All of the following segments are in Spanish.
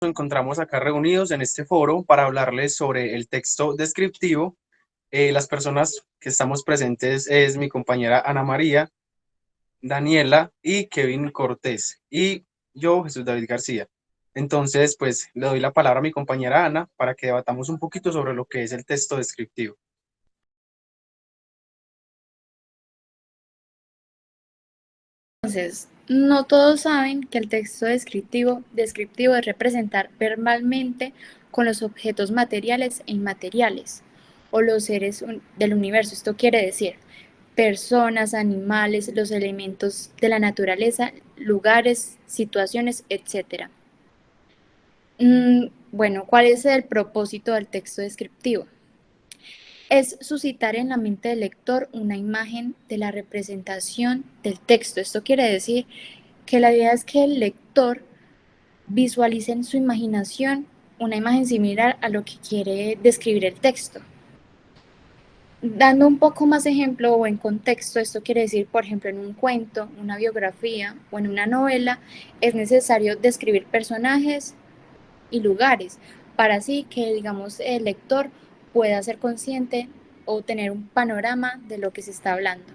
Nos encontramos acá reunidos en este foro para hablarles sobre el texto descriptivo. Las personas que estamos presentes es mi compañera Ana María, Daniela y Kevin Cortés, y yo, Jesús David García. Entonces, pues le doy la palabra a mi compañera Ana para que debatamos un poquito sobre lo que es el texto descriptivo. Entonces, no todos saben que el texto descriptivo es representar verbalmente con los objetos materiales e inmateriales o los seres del universo. Esto quiere decir personas, animales, los elementos de la naturaleza, lugares, situaciones, etc. Bueno, ¿cuál es el propósito del texto descriptivo? Es suscitar en la mente del lector una imagen de la representación del texto. Esto quiere decir que la idea es que el lector visualice en su imaginación una imagen similar a lo que quiere describir el texto. Dando un poco más ejemplo o en contexto, esto quiere decir, por ejemplo, en un cuento, una biografía o en una novela, es necesario describir personajes y lugares para así que, digamos, el lector pueda ser consciente o tener un panorama de lo que se está hablando.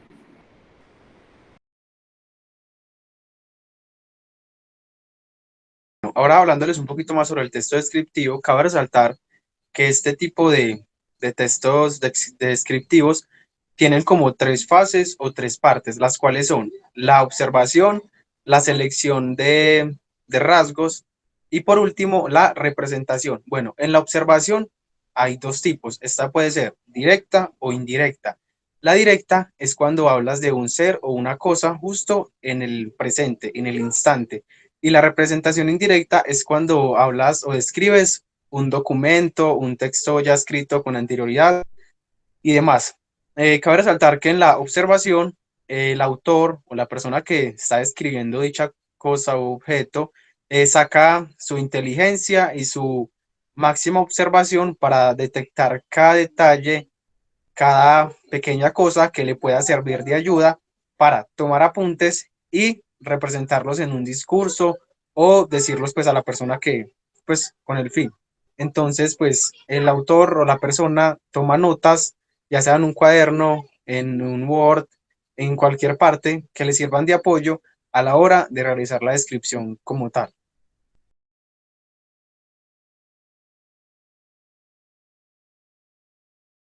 Ahora hablándoles un poquito más sobre el texto descriptivo, cabe resaltar que este tipo de textos descriptivos tienen como tres fases o tres partes, las cuales son la observación, la selección de rasgos y por último la representación. Bueno, en la observación hay dos tipos, esta puede ser directa o indirecta. La directa es cuando hablas de un ser o una cosa justo en el presente, en el instante. Y la representación indirecta es cuando hablas o describes un documento, un texto ya escrito con anterioridad y demás. Cabe resaltar que en la observación, el autor o la persona que está escribiendo dicha cosa o objeto saca su inteligencia y su máxima observación para detectar cada detalle, cada pequeña cosa que le pueda servir de ayuda para tomar apuntes y representarlos en un discurso o decirlos pues a la persona que pues con el fin. Entonces pues el autor o la persona toma notas, ya sea en un cuaderno, en un Word, en cualquier parte que le sirvan de apoyo a la hora de realizar la descripción como tal.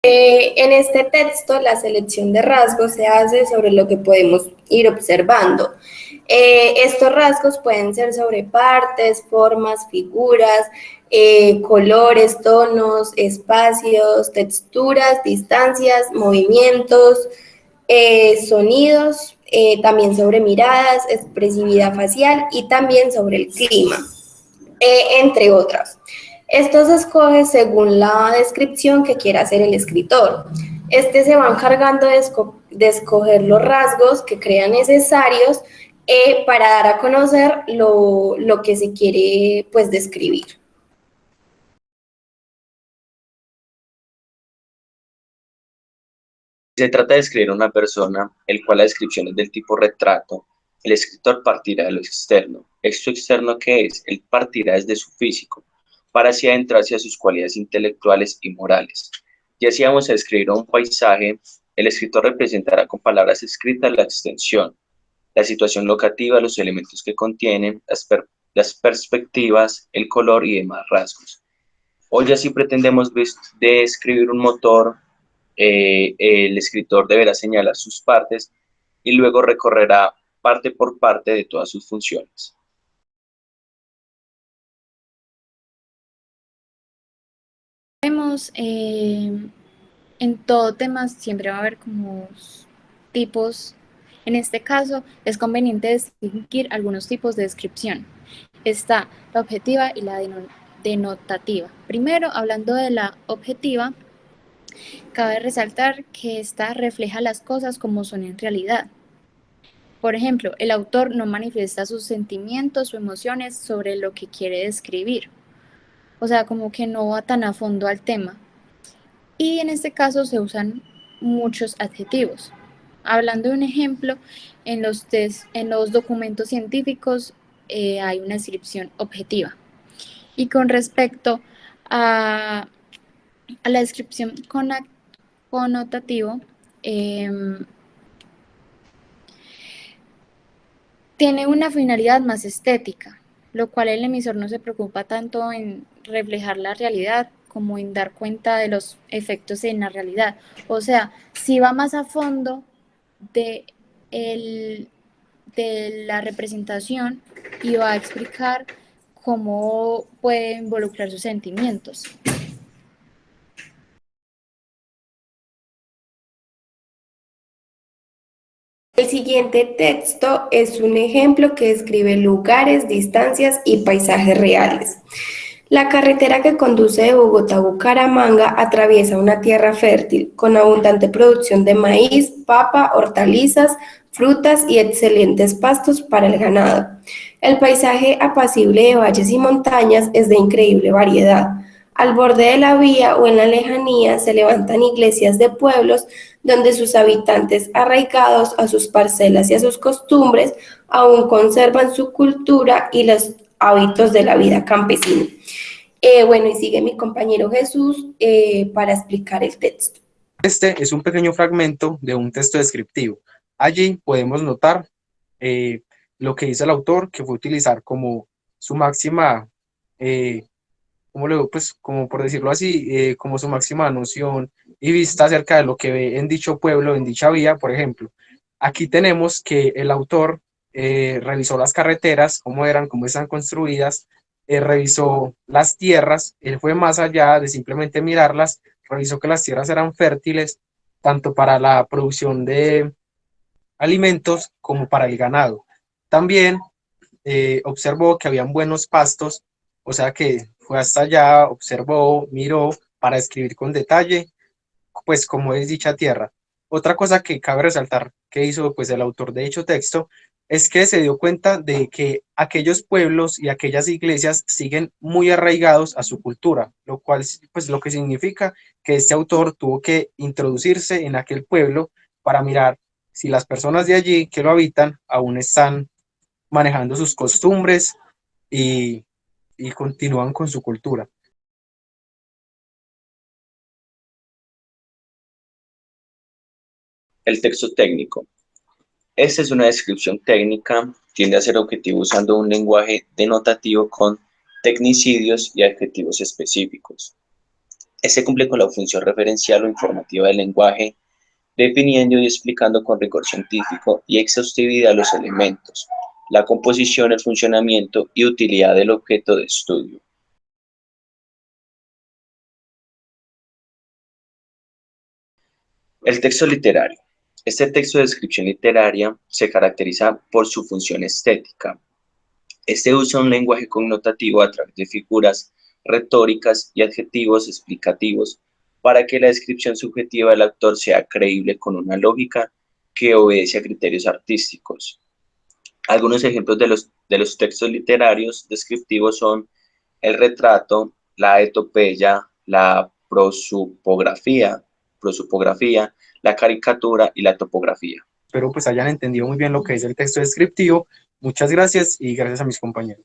En este texto, la selección de rasgos se hace sobre lo que podemos ir observando. Estos rasgos pueden ser sobre partes, formas, figuras, colores, tonos, espacios, texturas, distancias, movimientos, sonidos, también sobre miradas, expresividad facial y también sobre el clima, entre otras. Esto se escoge según la descripción que quiera hacer el escritor. Este se va encargando de escoger los rasgos que crea necesarios para dar a conocer lo que se quiere pues describir. Si se trata de describir a una persona, el cual la descripción es del tipo retrato, el escritor partirá de lo externo. ¿Esto externo qué es? Él partirá desde su físico, para así adentrarse a sus cualidades intelectuales y morales. Y así vamos a describir un paisaje, el escritor representará con palabras escritas la extensión, la situación locativa, los elementos que contienen, las perspectivas, el color y demás rasgos. Hoy así pretendemos describir un motor, el escritor deberá señalar sus partes y luego recorrerá parte por parte de todas sus funciones. Vemos en todo tema siempre va a haber como tipos. En este caso es conveniente distinguir algunos tipos de descripción. Está la objetiva y la denotativa. Primero, hablando de la objetiva, cabe resaltar que esta refleja las cosas como son en realidad. Por ejemplo, el autor no manifiesta sus sentimientos o emociones sobre lo que quiere describir. O sea, como que no va tan a fondo al tema. Y en este caso se usan muchos adjetivos. Hablando de un ejemplo, en los documentos científicos hay una descripción objetiva. Y con respecto a la descripción connotativo, tiene una finalidad más estética, lo cual el emisor no se preocupa tanto en reflejar la realidad como en dar cuenta de los efectos en la realidad. O sea, si va más a fondo de, de la representación y va a explicar cómo puede involucrar sus sentimientos. El siguiente texto es un ejemplo que describe lugares, distancias y paisajes reales. La carretera que conduce de Bogotá a Bucaramanga atraviesa una tierra fértil con abundante producción de maíz, papa, hortalizas, frutas y excelentes pastos para el ganado. El paisaje apacible de valles y montañas es de increíble variedad. Al borde de la vía o en la lejanía se levantan iglesias de pueblos donde sus habitantes, arraigados a sus parcelas y a sus costumbres, aún conservan su cultura y los hábitos de la vida campesina. Bueno, y sigue mi compañero Jesús para explicar el texto. Este es un pequeño fragmento de un texto descriptivo. Allí podemos notar lo que dice el autor, que fue utilizar como su máxima, pues, como por decirlo así, como su máxima noción y vista acerca de lo que ve en dicho pueblo, en dicha vía, por ejemplo. Aquí tenemos que el autor revisó las carreteras, cómo eran, cómo están construidas, revisó las tierras, él fue más allá de simplemente mirarlas, revisó que las tierras eran fértiles tanto para la producción de alimentos como para el ganado. También observó que habían buenos pastos, o sea que fue hasta allá, observó, miró para escribir con detalle, pues como es dicha tierra. Otra cosa que cabe resaltar que hizo pues el autor de dicho texto es que se dio cuenta de que aquellos pueblos y aquellas iglesias siguen muy arraigados a su cultura, lo cual pues lo que significa que este autor tuvo que introducirse en aquel pueblo para mirar si las personas de allí que lo habitan aún están manejando sus costumbres y, y continúan con su cultura. El texto técnico. Esta es una descripción técnica, tiende a ser objetivo usando un lenguaje denotativo con tecnicidios y adjetivos específicos. Este cumple con la función referencial o informativa del lenguaje, definiendo y explicando con rigor científico y exhaustividad los elementos, la composición, el funcionamiento y utilidad del objeto de estudio. El texto literario. Este texto de descripción literaria se caracteriza por su función estética. Este usa un lenguaje connotativo a través de figuras retóricas y adjetivos explicativos para que la descripción subjetiva del autor sea creíble con una lógica que obedece a criterios artísticos. Algunos ejemplos de los textos literarios descriptivos son el retrato, la etopeya, la prosopografía, la caricatura y la topografía. Espero pues hayan entendido muy bien lo que es el texto descriptivo. Muchas gracias y gracias a mis compañeros.